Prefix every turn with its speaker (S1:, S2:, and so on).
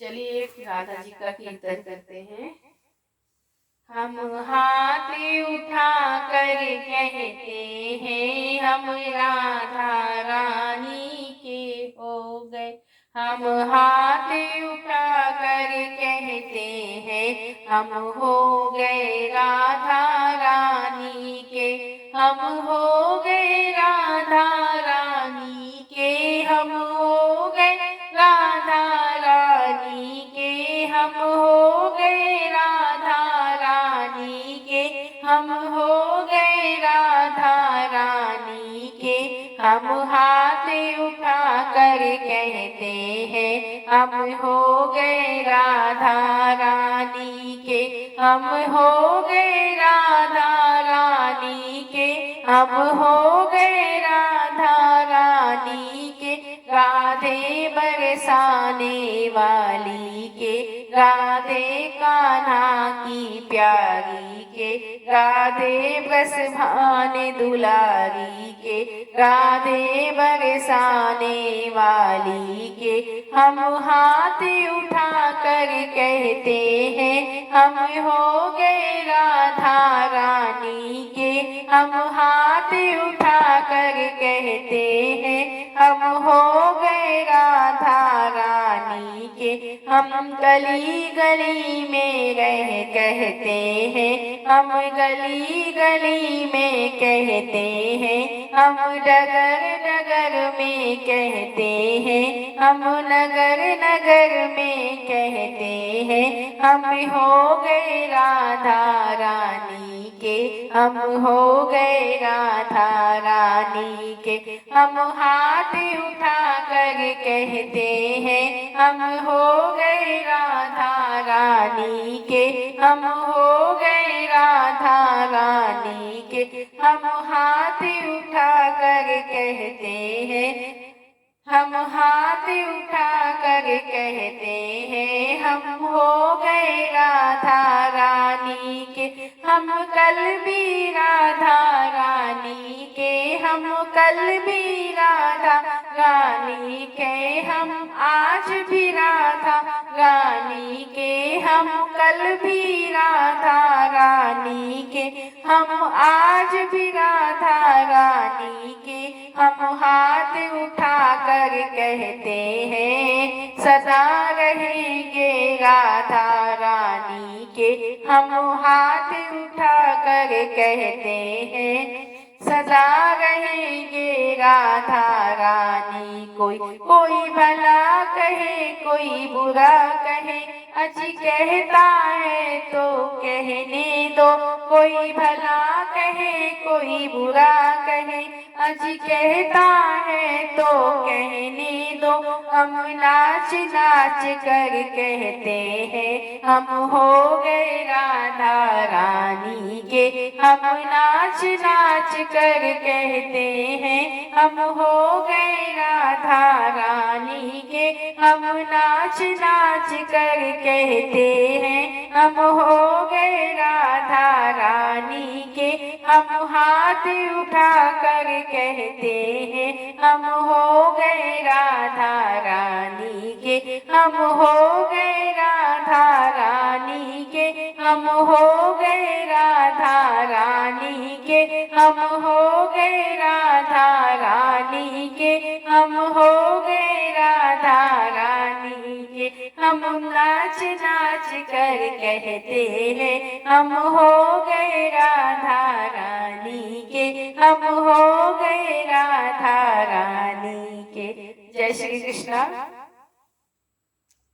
S1: चलिए एक राधा जी का कीर्तन करते हैं। हम हाथ उठा कर कहते हैं हम राधा रानी के हो गए। हम हाथ उठा कर कहते हैं हम हो गए राधा रानी के। हम हो गए राधा रानी के। हम हो गए राधा रानी के। हम हो गए राधा रानी के। हम हो गए राधा रानी के। हम हाथ उठा कर कहते हैं हम हो गए राधा रानी के। हम हो गए राधा रानी के। हम हो गए राधा रानी के। राधे बरसाने वाली के। राधे कान्हा की प्यारी के। राधे बस भाने दुलारी के। राधे बरसाने वाली के। हम हाथ उठा कर कहते हैं हम हो गए राधा रानी के। हम हाथ उठा कर कहते हैं हम हो गए राधा रानी के। हम गली गली में रह कहते हैं हम गली गली में कहते हैं हम डगर डगर में कहते हैं हम नगर नगर में कहते हैं हम हो गए राधा रानी के। हम हो गए राधा रानी के। हम हाथ उठा कर कहते हैं हम हो गए राधा रानी के। हम हो गए राधा रानी के। हम हाथ उठा कर कहते हैं हम हाथ उठा कर कहते हैं हम हो गए राधा रानी के। हम कल भी राधा रानी के। हम कल भी राधा रानी के। हम आज भी राधा रानी के। हम कल भी राधा रानी के। हम आज भी राधा रानी के। हम हाथ उठा कर कहते हैं सदा रहेंगे राधा रानी के। हम हाथ उठा कर कहते हैं सदा रहेंगे राधा रानी। कोई भला कहे कोई बुरा कहे अजी कहता है तो कहने दो। कोई भला कहे कोई बुरा कहे अजी कहता है तो कहने दो। हम नाच नाच कर कहते हैं हम हो गए राधा रानी के। हम नाच नाच कर कहते हैं हम हो गए राधा रानी के। हम नाच नाच कर कहते हैं हम हो गए राधा रानी के। हम हाथ उठा कर कहते हैं हम हो गए राधा रानी के। हम हो गए राधा रानी के। हम हो गए राधा रानी के। हम हो गए राधा रानी के। हम हो गए राधा रानी के। हम नाच नाच कर कहते हैं हम हो गए राधा रानी के। हम हो गए राधा रानी के। जय श्री कृष्णा।